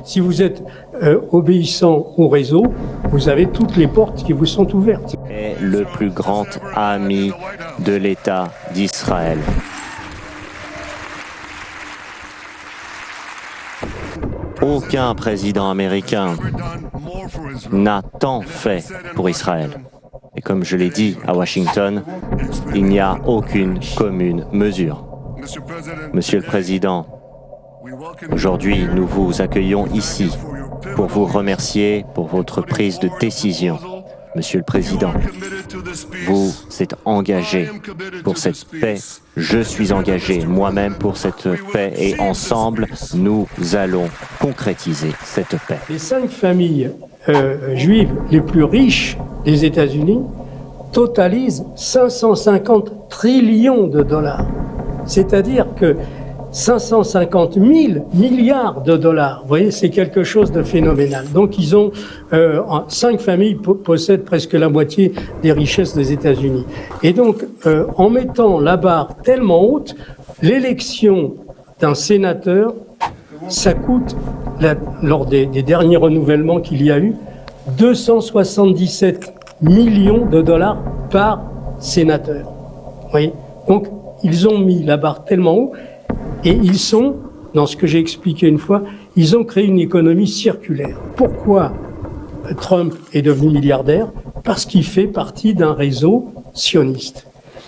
Si vous êtes obéissant au réseau, vous avez toutes les portes qui vous sont ouvertes. Est le plus grand ami de l'État d'Israël. Aucun président américain n'a tant fait pour Israël. Et comme je l'ai dit à Washington, il n'y a aucune commune mesure. Monsieur le Président, aujourd'hui, nous vous accueillons ici pour vous remercier pour votre prise de décision. Monsieur le Président, vous êtes engagé pour cette paix. Je suis engagé moi-même pour cette paix et ensemble, nous allons concrétiser cette paix. Les 5 familles juives les plus riches des États-Unis totalisent 550 trillions de dollars. C'est-à-dire que 550 000 milliards de dollars. Vous voyez, c'est quelque chose de phénoménal. Donc, ils ont 5 familles possèdent presque la moitié des richesses des États-Unis. Et donc, en mettant la barre tellement haute, l'élection d'un sénateur, ça coûte, lors des derniers renouvellements qu'il y a eu, 277 millions de dollars par sénateur. Vous voyez ? Donc, ils ont mis la barre tellement haut. Et ils sont, dans ce que j'ai expliqué une fois, ils ont créé une économie circulaire. Pourquoi Trump est devenu milliardaire? Parce qu'il fait partie d'un réseau sioniste.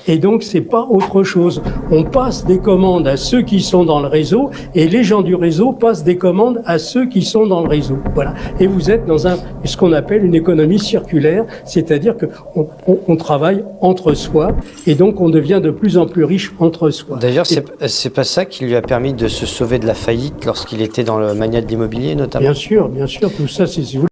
Et donc, c'est pas autre chose. On passe des commandes à ceux qui sont dans le réseau et les gens du réseau passent des commandes à ceux qui sont dans le réseau. Voilà. Et vous êtes dans ce qu'on appelle une économie circulaire, c'est-à-dire qu'on travaille entre soi et donc on devient de plus en plus riche entre soi. D'ailleurs, c'est pas ça qui lui a permis de se sauver de la faillite lorsqu'il était dans le magnat de l'immobilier, notamment? Bien sûr, tout ça, c'est si vous